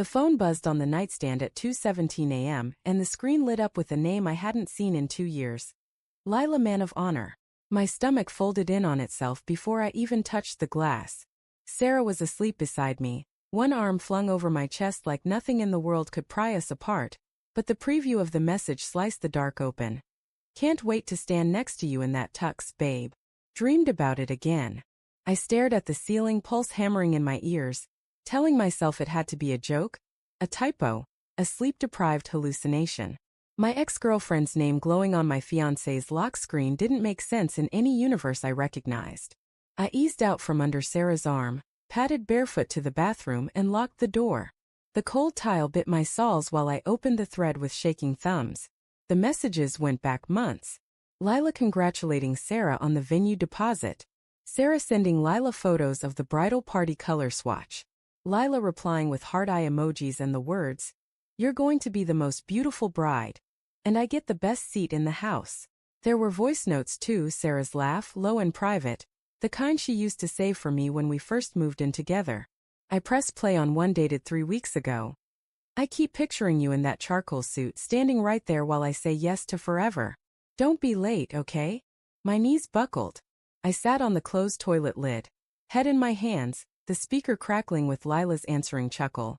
The phone buzzed on the nightstand at 2:17 a.m., and the screen lit up with a name I hadn't seen in 2 years. Lila, man of honor. My stomach folded in on itself before I even touched the glass. Sarah was asleep beside me, one arm flung over my chest like nothing in the world could pry us apart, but the preview of the message sliced the dark open. Can't wait to stand next to you in that tux, babe. Dreamed about it again. I stared at the ceiling, pulse hammering in my ears, telling myself it had to be a joke, a typo, a sleep-deprived hallucination. My ex-girlfriend's name glowing on my fiancé's lock screen didn't make sense in any universe I recognized. I eased out from under Sarah's arm, padded barefoot to the bathroom and locked the door. The cold tile bit my soles while I opened the thread with shaking thumbs. The messages went back months. Lila congratulating Sarah on the venue deposit. Sarah sending Lila photos of the bridal party color swatch. Lila replying with heart-eye emojis and the words, "You're going to be the most beautiful bride. And I get the best seat in the house." There were voice notes too, Sarah's laugh, low and private, the kind she used to save for me when we first moved in together. I pressed play on one dated 3 weeks ago. I keep picturing you in that charcoal suit standing right there while I say yes to forever. Don't be late, okay? My knees buckled. I sat on the closed toilet lid, head in my hands, the speaker crackling with Lila's answering chuckle.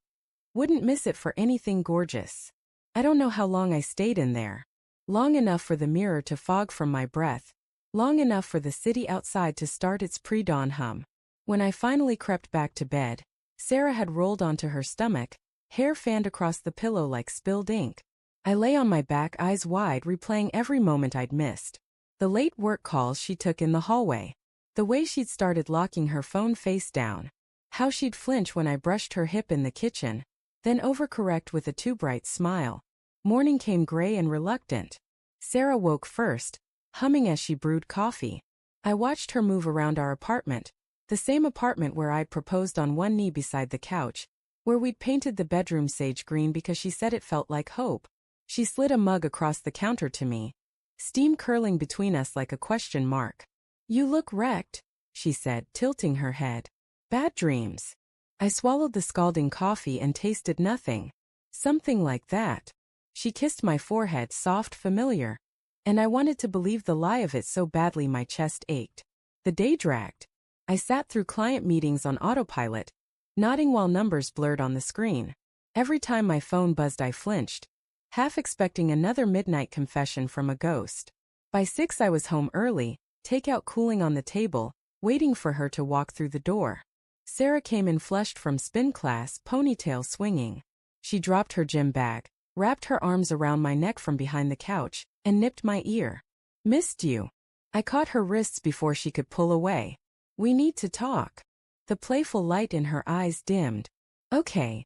Wouldn't miss it for anything, gorgeous. I don't know how long I stayed in there. Long enough for the mirror to fog from my breath. Long enough for the city outside to start its pre-dawn hum. When I finally crept back to bed, Sarah had rolled onto her stomach, hair fanned across the pillow like spilled ink. I lay on my back, eyes wide, replaying every moment I'd missed. The late work calls she took in the hallway. The way she'd started locking her phone face down. How she'd flinch when I brushed her hip in the kitchen, then overcorrect with a too bright smile. Morning came gray and reluctant. Sarah woke first, humming as she brewed coffee. I watched her move around our apartment, the same apartment where I'd proposed on one knee beside the couch, where we'd painted the bedroom sage green because she said it felt like hope. She slid a mug across the counter to me, steam curling between us like a question mark. "You look wrecked," she said, tilting her head. "Bad dreams." I swallowed the scalding coffee and tasted nothing. Something like that. She kissed my forehead, soft, familiar. And I wanted to believe the lie of it so badly my chest ached. The day dragged. I sat through client meetings on autopilot, nodding while numbers blurred on the screen. Every time my phone buzzed I flinched, half expecting another midnight confession from a ghost. By 6 I was home early, takeout cooling on the table, waiting for her to walk through the door. Sarah came in flushed from spin class, ponytail swinging. She dropped her gym bag, wrapped her arms around my neck from behind the couch, and nipped my ear. "Missed you." I caught her wrists before she could pull away. "We need to talk." The playful light in her eyes dimmed. "Okay."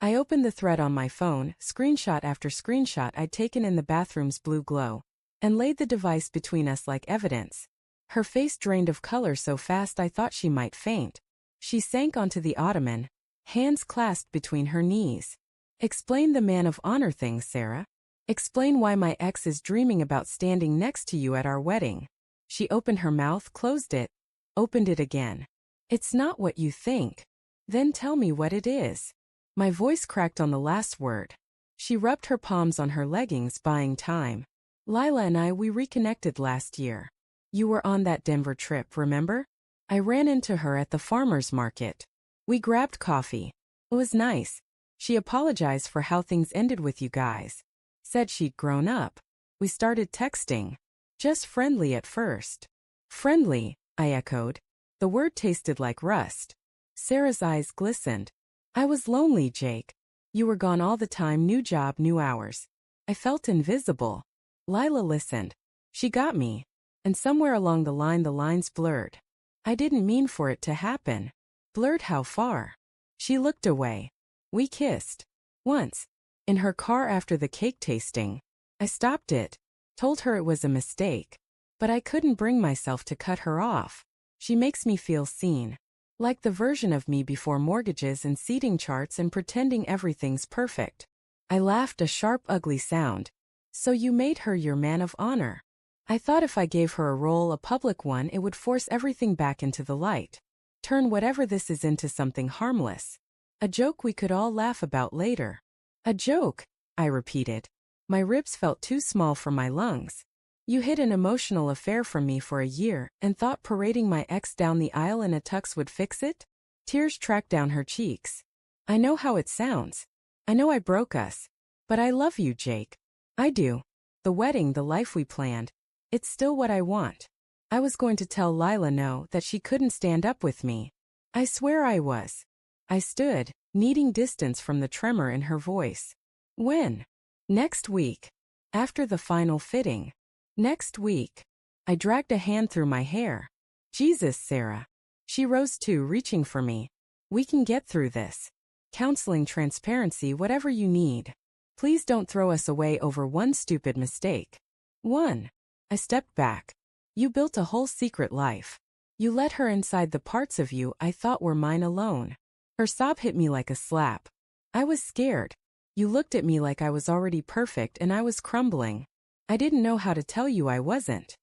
I opened the thread on my phone, screenshot after screenshot I'd taken in the bathroom's blue glow, and laid the device between us like evidence. Her face drained of color so fast I thought she might faint. She sank onto the ottoman, hands clasped between her knees. "Explain the man of honor thing, Sarah. Explain why my ex is dreaming about standing next to you at our wedding." She opened her mouth, closed it, opened it again. "It's not what you think." "Then tell me what it is." My voice cracked on the last word. She rubbed her palms on her leggings, buying time. "Lila and we reconnected last year. You were on that Denver trip, remember? I ran into her at the farmer's market. We grabbed coffee. It was nice. She apologized for how things ended with you guys. Said she'd grown up. We started texting. Just friendly at first." "Friendly," I echoed. The word tasted like rust. Sarah's eyes glistened. "I was lonely, Jake. You were gone all the time, new job, new hours. I felt invisible." Lila listened. She got me. And somewhere along the line the lines blurred. I didn't mean for it to happen. Blurred how far? She looked away. We kissed. Once. In her car after the cake tasting. I stopped it. Told her it was a mistake. But I couldn't bring myself to cut her off. She makes me feel seen. Like the version of me before mortgages and seating charts and pretending everything's perfect. I laughed, a sharp, ugly sound. "So you made her your man of honor." I thought if I gave her a role, a public one, it would force everything back into the light. Turn whatever this is into something harmless. A joke we could all laugh about later. A joke, I repeated. My ribs felt too small for my lungs. You hid an emotional affair from me for a year and thought parading my ex down the aisle in a tux would fix it? Tears tracked down her cheeks. I know how it sounds. I know I broke us. But I love you, Jake. I do. The wedding, the life we planned. It's still what I want. I was going to tell Lila no, that she couldn't stand up with me. I swear I was. I stood, needing distance from the tremor in her voice. When? Next week. After the final fitting. Next week. I dragged a hand through my hair. Jesus, Sarah. She rose too, reaching for me. We can get through this. Counseling, transparency, whatever you need. Please don't throw us away over one stupid mistake. One. I stepped back. You built a whole secret life. You let her inside the parts of you I thought were mine alone. Her sob hit me like a slap. I was scared. You looked at me like I was already perfect and I was crumbling. I didn't know how to tell you I wasn't.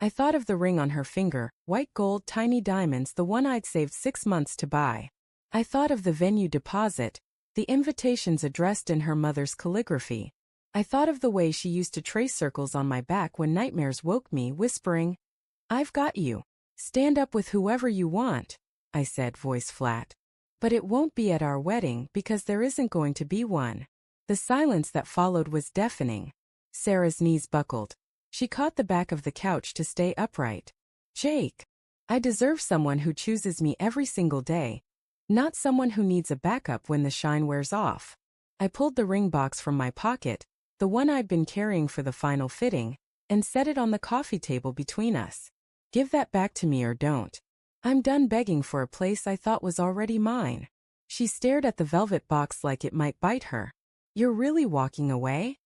I thought of the ring on her finger, white gold, tiny diamonds, the one I'd saved 6 months to buy. I thought of the venue deposit, the invitations addressed in her mother's calligraphy. I thought of the way she used to trace circles on my back when nightmares woke me, whispering, I've got you. Stand up with whoever you want, I said, voice flat. But it won't be at our wedding because there isn't going to be one. The silence that followed was deafening. Sarah's knees buckled. She caught the back of the couch to stay upright. Jake. I deserve someone who chooses me every single day. Not someone who needs a backup when the shine wears off. I pulled the ring box from my pocket, the one I'd been carrying for the final fitting, and set it on the coffee table between us. Give that back to me or don't. I'm done begging for a place I thought was already mine. She stared at the velvet box like it might bite her. You're really walking away?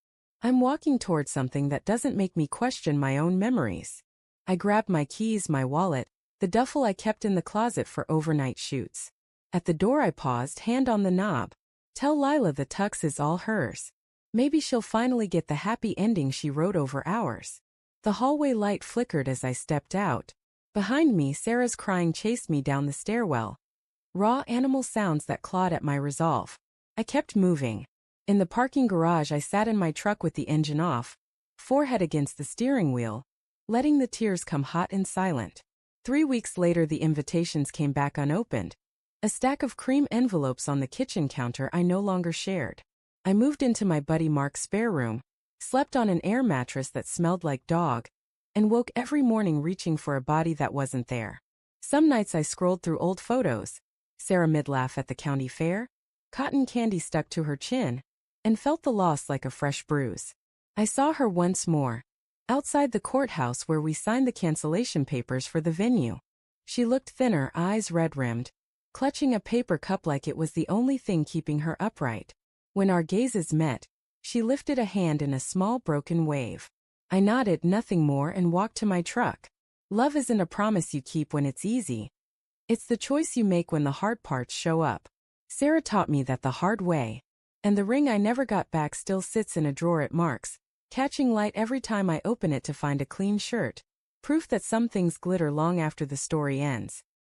I'm walking toward something that doesn't make me question my own memories. I grabbed my keys, my wallet, the duffel I kept in the closet for overnight shoots. At the door I paused, hand on the knob. Tell Lila the tux is all hers. Maybe she'll finally get the happy ending she wrote over ours. The hallway light flickered as I stepped out. Behind me, Sarah's crying chased me down the stairwell. Raw animal sounds that clawed at my resolve. I kept moving. In the parking garage I sat in my truck with the engine off, forehead against the steering wheel, letting the tears come hot and silent. 3 weeks later the invitations came back unopened. A stack of cream envelopes on the kitchen counter I no longer shared. I moved into my buddy Mark's spare room, slept on an air mattress that smelled like dog, and woke every morning reaching for a body that wasn't there. Some nights I scrolled through old photos. Sarah mid-laugh at the county fair, cotton candy stuck to her chin, and felt the loss like a fresh bruise. I saw her once more, outside the courthouse where we signed the cancellation papers for the venue. She looked thinner, eyes red-rimmed, clutching a paper cup like it was the only thing keeping her upright. When our gazes met, she lifted a hand in a small broken wave. I nodded, nothing more, and walked to my truck. Love isn't a promise you keep when it's easy. It's the choice you make when the hard parts show up. Sarah taught me that the hard way. And the ring I never got back still sits in a drawer at Mark's, catching light every time I open it to find a clean shirt. Proof that some things glitter long after the story ends.